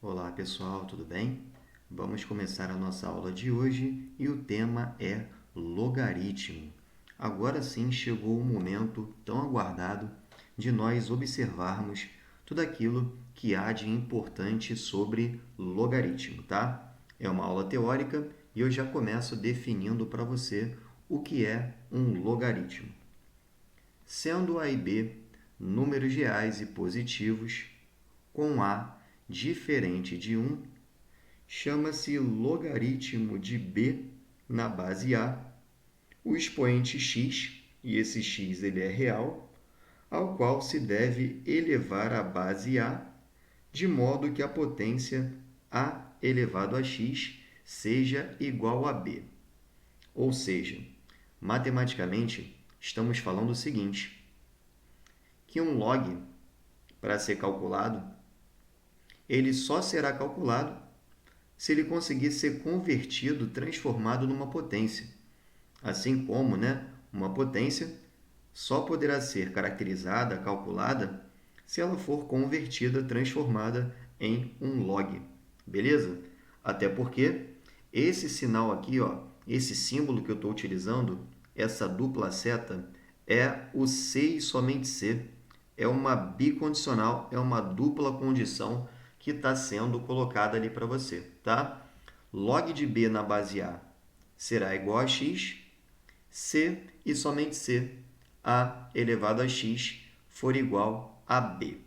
Olá pessoal, tudo bem? Vamos começar a nossa aula de hoje e o tema é logaritmo. Agora sim chegou o momento tão aguardado de nós observarmos tudo aquilo que há de importante sobre logaritmo, tá? É uma aula teórica e eu já começo definindo para você o que é um logaritmo. Sendo A e B números reais e positivos, com A diferente de 1, chama-se logaritmo de b na base A, o expoente x, e esse x ele é real, ao qual se deve elevar a base A, de modo que a potência A elevado a x seja igual a b. Ou seja, matematicamente, estamos falando o seguinte, que um log, para ser calculado, ele só será calculado se ele conseguir ser convertido, transformado numa potência. Assim como, uma potência só poderá ser caracterizada, calculada, se ela for convertida, transformada em um log. Beleza? Até porque esse sinal aqui, ó, esse símbolo que eu estou utilizando, essa dupla seta, é o C e somente C. É uma bicondicional, é uma dupla condição que está sendo colocada ali para você, tá? Log de B na base A será igual a x, C e somente C, A elevado a x, for igual a B.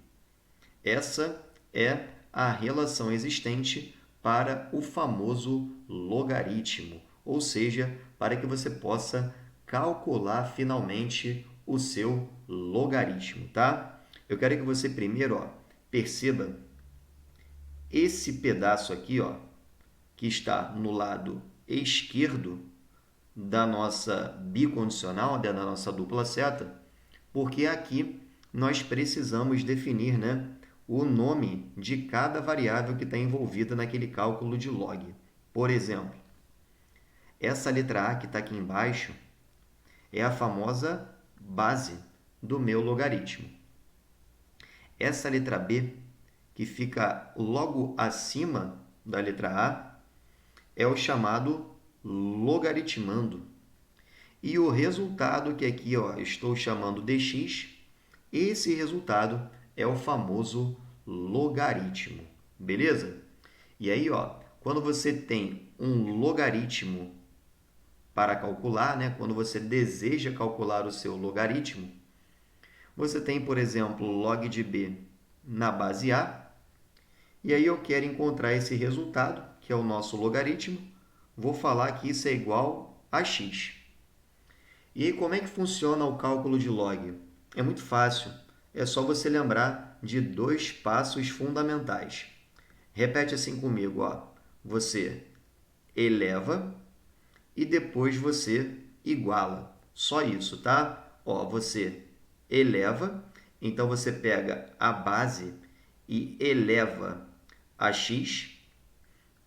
Essa é a relação existente para o famoso logaritmo, ou seja, para que você possa calcular finalmente o seu logaritmo, tá? Eu quero que você primeiro, perceba esse pedaço aqui, que está no lado esquerdo da nossa bicondicional, da nossa dupla seta, porque aqui nós precisamos definir, o nome de cada variável que está envolvida naquele cálculo de log. Por exemplo, essa letra A que está aqui embaixo é a famosa base do meu logaritmo. Essa letra B, que fica logo acima da letra A, é o chamado logaritmando. E o resultado que aqui estou chamando de x, esse resultado é o famoso logaritmo. Beleza? E aí, quando você tem um logaritmo para calcular, quando você deseja calcular o seu logaritmo, você tem, por exemplo, log de b na base A, e aí eu quero encontrar esse resultado, que é o nosso logaritmo, vou falar que isso é igual a x. E aí, como é que funciona o cálculo de log? É muito fácil, é só você lembrar de dois passos fundamentais. Repete assim comigo, Você eleva e depois você iguala. Só isso, tá? Você eleva, então você pega a base e eleva a x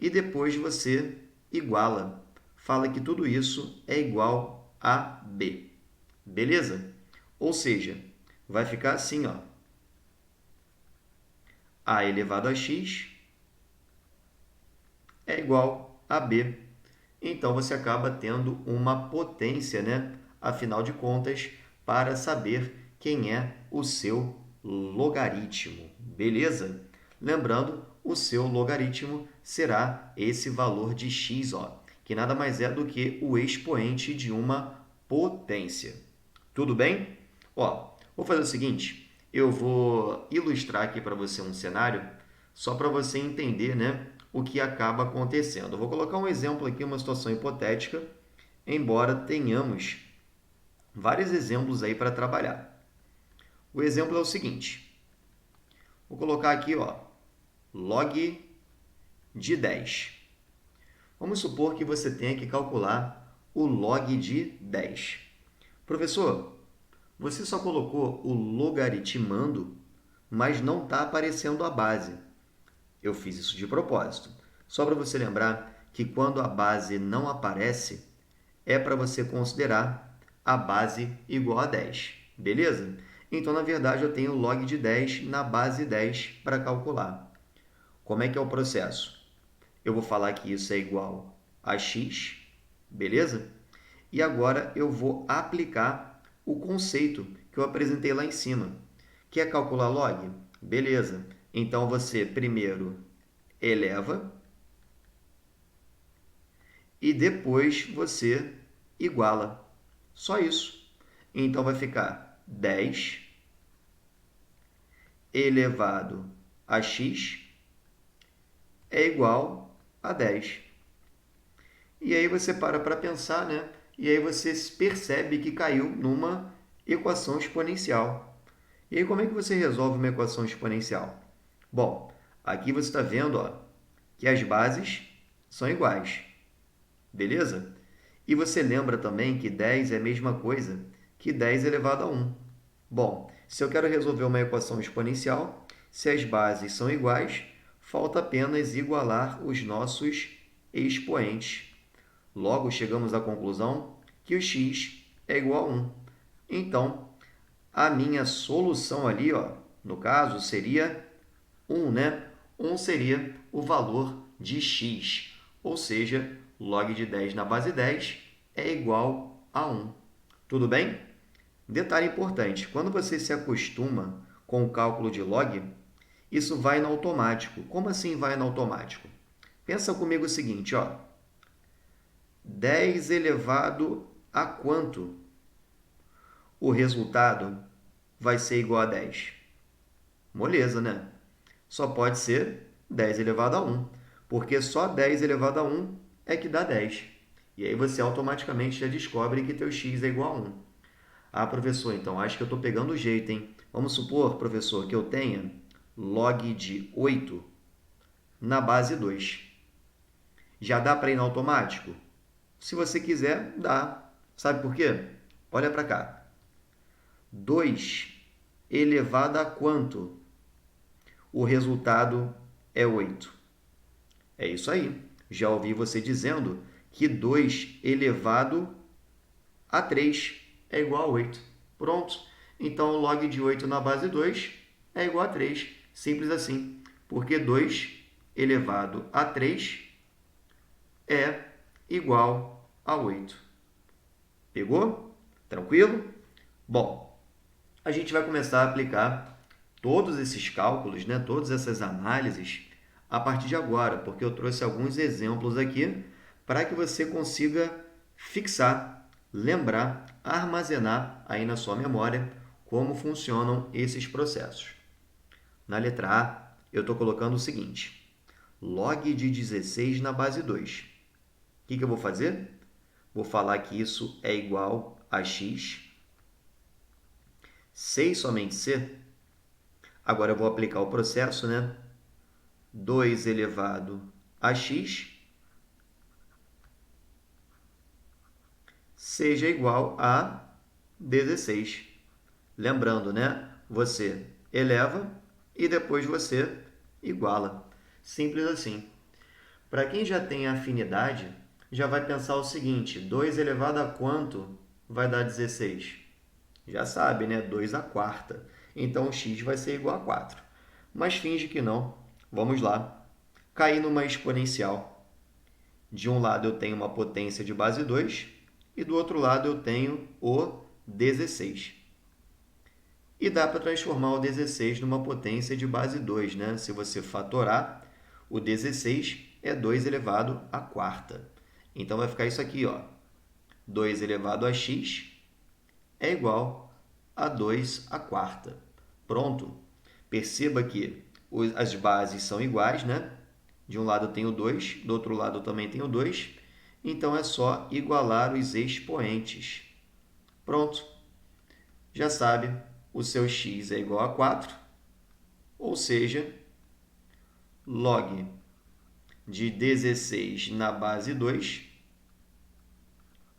e depois você iguala. Fala que tudo isso é igual a b. Beleza? Ou seja, vai ficar assim, a elevado a x é igual a b. Então, você acaba tendo uma potência, afinal de contas, para saber quem é o seu logaritmo. Beleza? Lembrando, o seu logaritmo será esse valor de x, que nada mais é do que o expoente de uma potência. Tudo bem? Vou fazer o seguinte, eu vou ilustrar aqui para você um cenário, só para você entender, o que acaba acontecendo. Eu vou colocar um exemplo aqui, uma situação hipotética, embora tenhamos vários exemplos aí para trabalhar. O exemplo é o seguinte, vou colocar aqui, log de 10. Vamos supor que você tenha que calcular o log de 10. Professor, você só colocou o logaritmando, mas não está aparecendo a base. Eu fiz isso de propósito. Só para você lembrar que quando a base não aparece, é para você considerar a base igual a 10. Beleza? Então, na verdade, eu tenho log de 10 na base 10 para calcular. Como é que é o processo? Eu vou falar que isso é igual a x, beleza? E agora eu vou aplicar o conceito que eu apresentei lá em cima. Quer calcular log? Beleza. Então, você primeiro eleva e depois você iguala. Só isso. Então, vai ficar 10 elevado a x é igual a 10. E aí você para pensar, né? E aí você percebe que caiu numa equação exponencial. E aí como é que você resolve uma equação exponencial? Bom, aqui você está vendo, ó, que as bases são iguais, beleza? E você lembra também que 10 é a mesma coisa que 10 elevado a 1. Bom, se eu quero resolver uma equação exponencial, se as bases são iguais, falta apenas igualar os nossos expoentes. Logo, chegamos à conclusão que o x é igual a 1. Então, a minha solução ali, ó, no caso, seria 1, né? 1 seria o valor de x, ou seja, log de 10 na base 10 é igual a 1. Tudo bem? Detalhe importante, quando você se acostuma com o cálculo de log, isso vai no automático. Como assim vai no automático? Pensa comigo o seguinte, ó. 10 elevado a quanto? O resultado vai ser igual a 10. Moleza, né? Só pode ser 10 elevado a 1, porque só 10 elevado a 1 é que dá 10. E aí você automaticamente já descobre que teu x é igual a 1. Ah, professor, então acho que eu estou pegando o jeito, hein? Vamos supor, professor, que eu tenha log de 8 na base 2. Já dá para ir no automático? Se você quiser, dá. Sabe por quê? Olha para cá. 2 elevado a quanto? O resultado é 8. É isso aí. Já ouvi você dizendo que 2 elevado a 3 é igual a 8. Pronto. Então, o log de 8 na base 2 é igual a 3. Simples assim. Porque 2 elevado a 3 é igual a 8. Pegou? Tranquilo? Bom, a gente vai começar a aplicar todos esses cálculos, né, todas essas análises a partir de agora, porque eu trouxe alguns exemplos aqui para que você consiga fixar, lembrar, armazenar aí na sua memória como funcionam esses processos. Na letra A, eu estou colocando o seguinte: log de 16 na base 2. O que eu vou fazer? Vou falar que isso é igual a x. C e somente C. Agora eu vou aplicar o processo, né? 2 elevado a x seja igual a 16. Lembrando, né? Você eleva e depois você iguala. Simples assim. Para quem já tem afinidade, já vai pensar o seguinte: 2 elevado a quanto vai dar 16? Já sabe, né? 2 a quarta. Então, o x vai ser igual a 4. Mas finge que não. Vamos lá. Cair numa exponencial. De um lado eu tenho uma potência de base 2 e do outro lado eu tenho o 16. E dá para transformar o 16 numa potência de base 2, né? Se você fatorar, o 16 é 2 elevado à quarta. Então, vai ficar isso aqui, ó. 2 elevado a x é igual a 2 à quarta. Pronto. Perceba que as bases são iguais, né? De um lado eu tenho 2, do outro lado eu também tenho 2. Então, é só igualar os expoentes. Pronto. Já sabe, o seu x é igual a 4, ou seja, log de 16 na base 2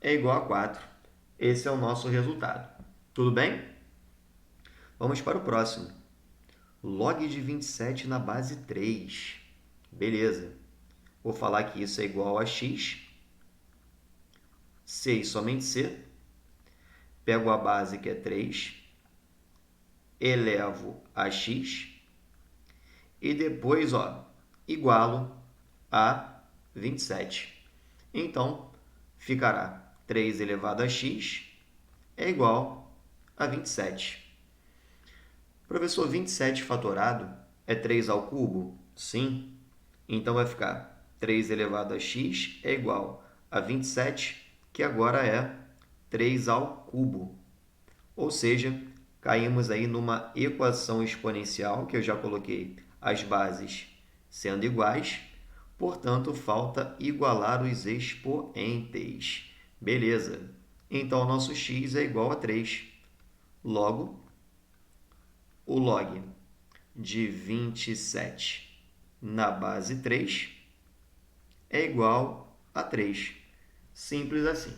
é igual a 4. Esse é o nosso resultado. Tudo bem? Vamos para o próximo. Log de 27 na base 3. Beleza. Vou falar que isso é igual a x. C e somente C. Pego a base, que é 3. Elevo a x. E depois, ó, igualo a 27. Então, ficará 3 elevado a x é igual a 27. Professor, 27 fatorado é 3 ao cubo? Sim. Então, vai ficar 3 elevado a x é igual a 27, que agora é 3 ao cubo. Ou seja, caímos aí numa equação exponencial, que eu já coloquei as bases sendo iguais, portanto, falta igualar os expoentes. Beleza. Então, o nosso x é igual a 3. Logo, o log de 27 na base 3 é igual a 3. Simples assim.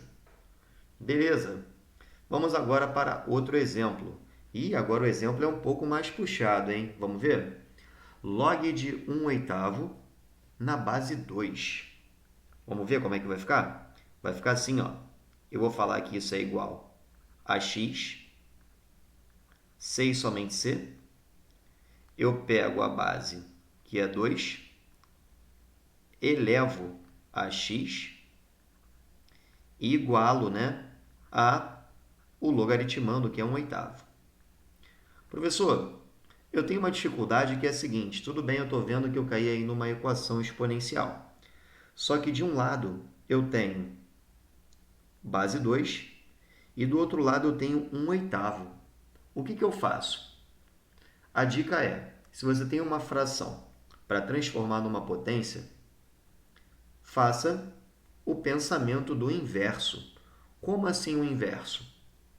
Beleza? Vamos agora para outro exemplo. E agora o exemplo é um pouco mais puxado, hein? Vamos ver? Log de 1/8 na base 2. Vamos ver como é que vai ficar? Vai ficar assim, ó. Eu vou falar que isso é igual a x, c e somente c. Eu pego a base, que é 2, elevo a x e igualo, né, a o logaritmando, que é 1/8. Professor, eu tenho uma dificuldade que é a seguinte. Tudo bem, eu estou vendo que eu caí aí numa equação exponencial. Só que de um lado eu tenho base 2 e do outro lado eu tenho 1/8. O que eu faço? A dica é, se você tem uma fração para transformar numa potência, faça o pensamento do inverso. Como assim o inverso?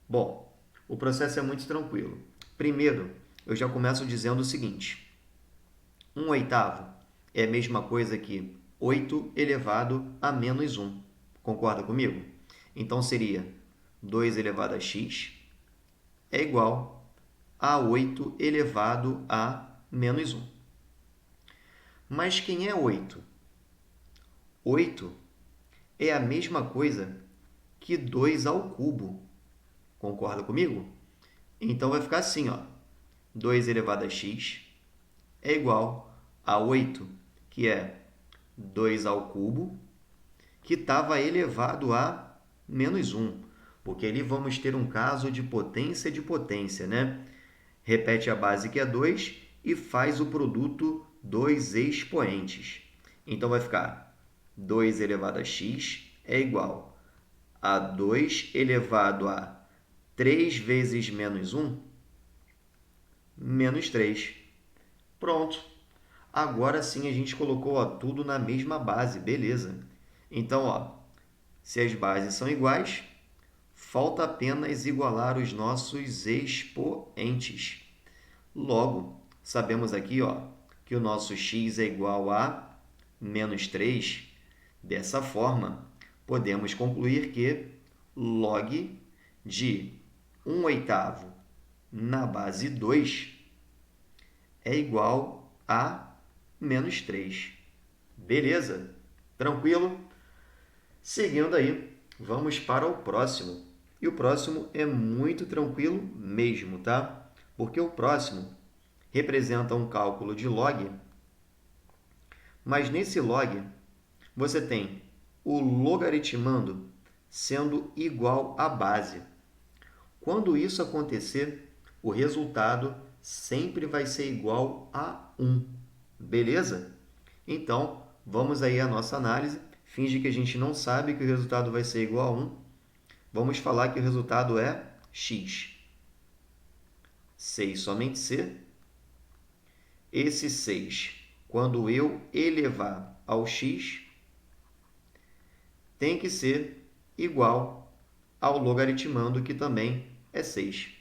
Bom, o processo é muito tranquilo. Primeiro, eu já começo dizendo o seguinte. 1/8 é a mesma coisa que 8 elevado a menos 1. Concorda comigo? Então, seria 2 elevado a x é igual a 8 elevado a menos 1. Mas quem é 8? 8 é a mesma coisa que 2 ao cubo. Concorda comigo? Então, vai ficar assim, ó. 2 elevado a x é igual a 8, que é 2 ao cubo, que estava elevado a menos 1, porque ali vamos ter um caso de potência, né? Repete a base, que é 2, e faz o produto dos expoentes. Então, vai ficar 2 elevado a x é igual a 2 elevado a 3 vezes menos 1, menos 3. Pronto. Agora sim a gente colocou, ó, tudo na mesma base, beleza. Então, ó, se as bases são iguais, falta apenas igualar os nossos expoentes. Logo, sabemos aqui, ó, que o nosso x é igual a menos 3. Dessa forma, podemos concluir que log de 1/8 na base 2 é igual a menos 3. Beleza? Tranquilo? Seguindo aí, vamos para o próximo. E o próximo é muito tranquilo mesmo, tá? Porque o próximo representa um cálculo de log, mas nesse log você tem o logaritmando sendo igual à base. Quando isso acontecer, o resultado sempre vai ser igual a 1. Beleza? Então, vamos aí à nossa análise. Finge que a gente não sabe que o resultado vai ser igual a 1. Vamos falar que o resultado é x. C e somente C. Esse 6, quando eu elevar ao x, tem que ser igual ao logaritmando, que também é 6.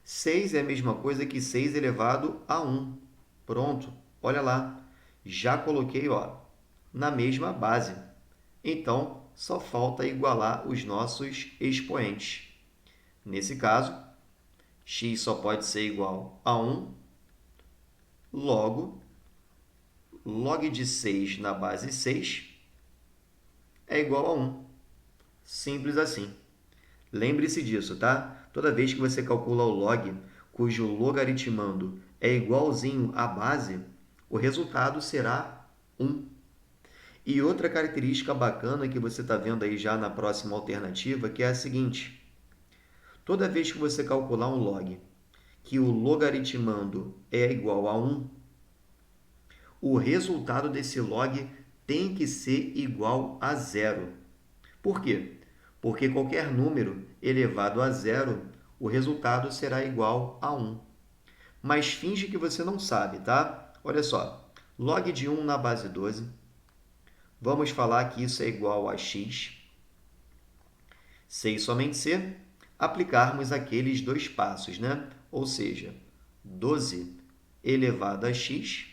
6 é a mesma coisa que 6 elevado a 1. Pronto, olha lá. Já coloquei, ó, na mesma base. Então, só falta igualar os nossos expoentes. Nesse caso, x só pode ser igual a 1. Logo, log de 6 na base 6 é igual a 1. Simples assim. Lembre-se disso, tá? Toda vez que você calcula o log, cujo logaritmando é igualzinho à base, o resultado será 1. E outra característica bacana que você está vendo aí já na próxima alternativa, que é a seguinte. Toda vez que você calcular um log que o logaritmando é igual a 1, o resultado desse log tem que ser igual a zero. Por quê? Porque qualquer número elevado a zero, o resultado será igual a 1. Mas finge que você não sabe, tá? Olha só, log de 1 na base 12. Vamos falar que isso é igual a x. C e somente C, aplicarmos aqueles dois passos, né? Ou seja, 12 elevado a x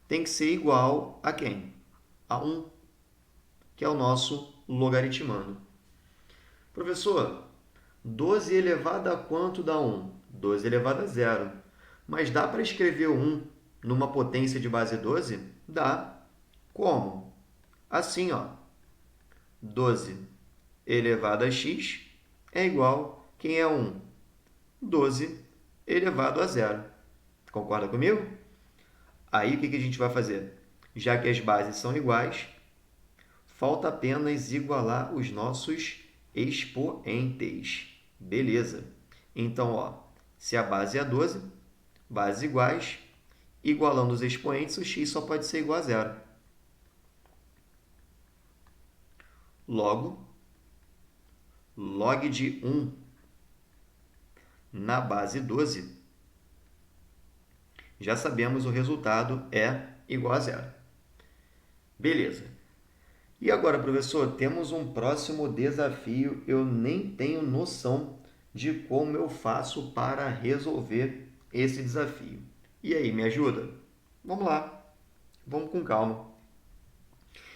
tem que ser igual a quem? A 1, que é o nosso logaritmando. Professor, 12 elevado a quanto dá 1? 12 elevado a zero. Mas dá para escrever 1 numa potência de base 12? Dá. Como? Assim, ó. 12 elevado a x é igual, quem é 1? 12 elevado a zero. Concorda comigo? Aí, o que a gente vai fazer? Já que as bases são iguais, falta apenas igualar os nossos expoentes. Beleza. Então, ó, se a base é 12, bases iguais, igualando os expoentes, o x só pode ser igual a zero. Logo, log de 1 na base 12, já sabemos o resultado é igual a zero. Beleza. E agora, professor, temos um próximo desafio. Eu nem tenho noção de como eu faço para resolver esse desafio. E aí, me ajuda? Vamos lá. Vamos com calma.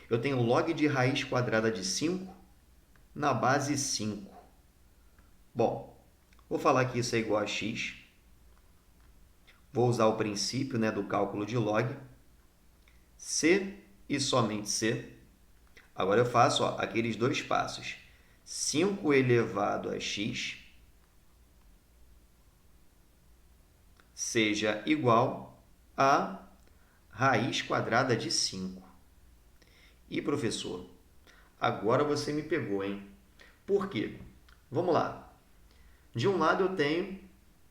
Eu tenho log de raiz quadrada de 5 na base 5. Bom, vou falar que isso é igual a x. Vou usar o princípio, né, do cálculo de log. C e somente C. Agora eu faço, ó, aqueles dois passos. 5 elevado a x seja igual a raiz quadrada de 5. E, professor, agora você me pegou, hein? Por quê? Vamos lá. De um lado eu tenho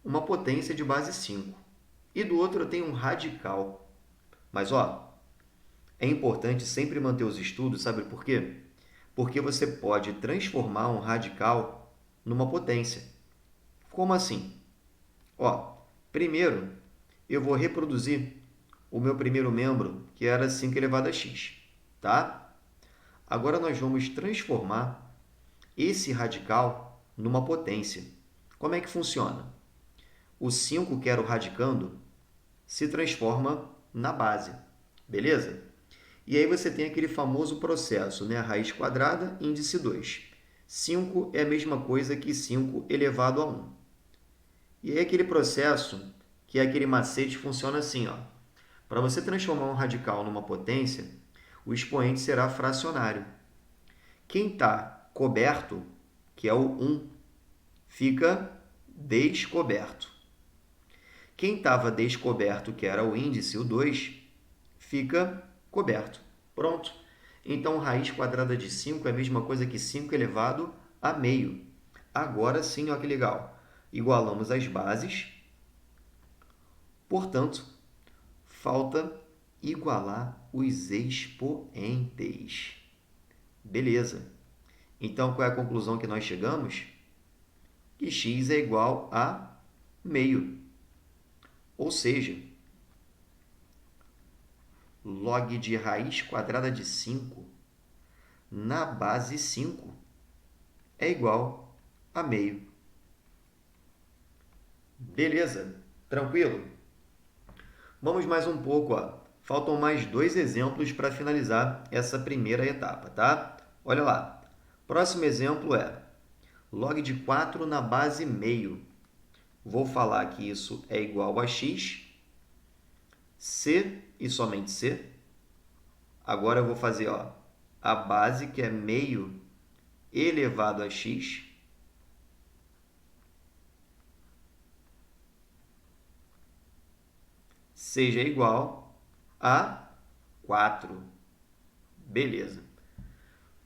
uma potência de base 5 e do outro eu tenho um radical. Mas, ó, é importante sempre manter os estudos, sabe por quê? Porque você pode transformar um radical numa potência. Como assim? Ó, primeiro, eu vou reproduzir o meu primeiro membro, que era 5 elevado a x, tá? Agora nós vamos transformar esse radical numa potência. Como é que funciona? O 5, que era o radicando, se transforma na base, beleza? E aí você tem aquele famoso processo, né? Raiz quadrada, índice 2. 5 é a mesma coisa que 5 elevado a 1. E aí aquele processo, que é aquele macete, funciona assim, ó. Para você transformar um radical numa potência, o expoente será fracionário. Quem está coberto, que é o 1, fica descoberto. Quem estava descoberto, que era o índice, o 2, fica coberto. Pronto. Então, raiz quadrada de 5 é a mesma coisa que 5 elevado a meio. Agora sim, olha que legal. Igualamos as bases. Portanto, falta igualar os expoentes. Beleza. Então, qual é a conclusão que nós chegamos? Que x é igual a meio. Ou seja, log de raiz quadrada de 5 na base 5 é igual a meio. Beleza? Tranquilo? Vamos mais um pouco, ó. Faltam mais 2 exemplos para finalizar essa primeira etapa, tá? Olha lá. Próximo exemplo é log de 4 na base meio. Vou falar que isso é igual a x, C e somente C. Agora eu vou fazer, ó, a base, que é meio elevado a x, seja igual a 4. Beleza.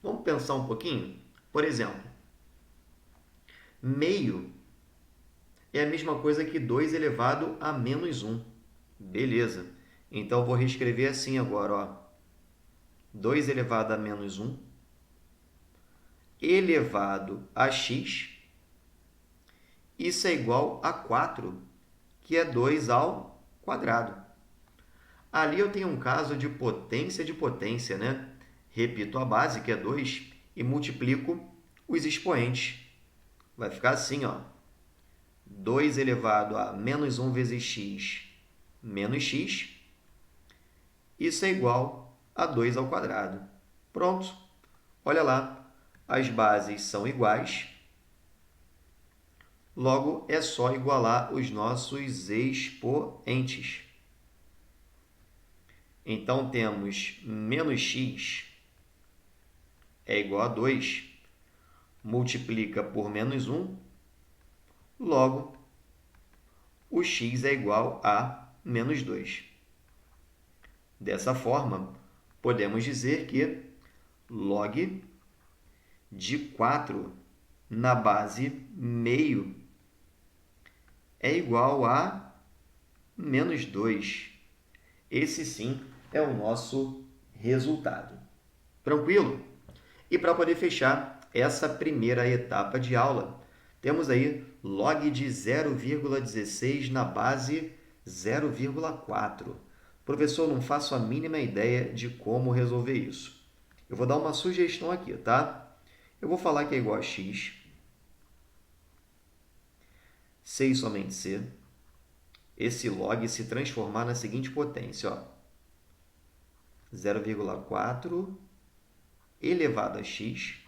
Vamos pensar um pouquinho? Por exemplo, meio é a mesma coisa que 2 elevado a menos 1. Beleza. Então, eu vou reescrever assim agora, ó. 2 elevado a menos 1 elevado a x. Isso é igual a 4, que é 2 ao quadrado. Ali eu tenho um caso de potência, né? Repito a base, que é 2, e multiplico os expoentes. Vai ficar assim, ó. 2 elevado a menos 1 vezes x menos x. Isso é igual a 2 ao quadrado. Pronto. Olha lá, as bases são iguais. Logo, é só igualar os nossos expoentes. Então, temos menos x é igual a 2, multiplica por menos 1, logo, o x é igual a menos 2. Dessa forma, podemos dizer que log de 4 na base meio é igual a menos 2. Esse sim é o nosso resultado. Tranquilo? E para poder fechar essa primeira etapa de aula, temos aí log de 0,16 na base 0,4. Professor, não faço a mínima ideia de como resolver isso. Eu vou dar uma sugestão aqui, tá? Eu vou falar que é igual a x, C e somente C, esse log se transformar na seguinte potência, ó, 0,4 elevado a x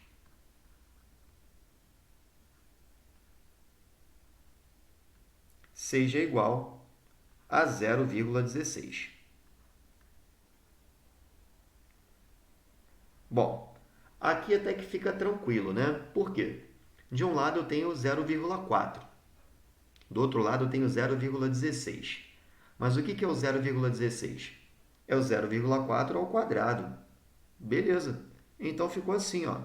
seja igual a 0,16. Bom, aqui até que fica tranquilo, né? Por quê? De um lado eu tenho 0,4, do outro lado eu tenho 0,16. Mas o que é o 0,16? É o 0,4 ao quadrado. Beleza. Então, ficou assim, ó.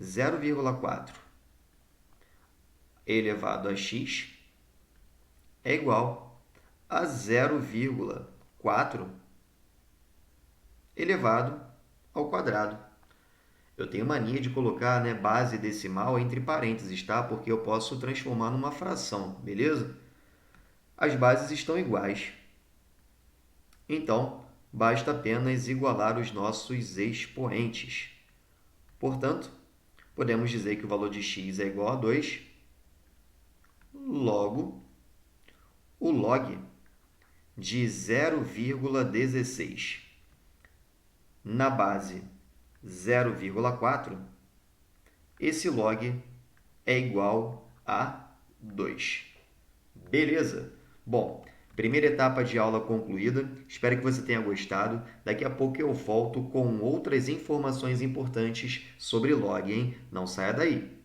0,4 elevado a x é igual a 0,4 elevado ao quadrado. Eu tenho mania de colocar, né, base decimal entre parênteses, tá? Porque eu posso transformar numa fração, beleza? As bases estão iguais. Então, basta apenas igualar os nossos expoentes. Portanto, podemos dizer que o valor de x é igual a 2. Logo, o log de 0,16 na base 0,4, esse log é igual a 2. Beleza? Bom, primeira etapa de aula concluída. Espero que você tenha gostado. Daqui a pouco eu volto com outras informações importantes sobre log, hein? Não saia daí!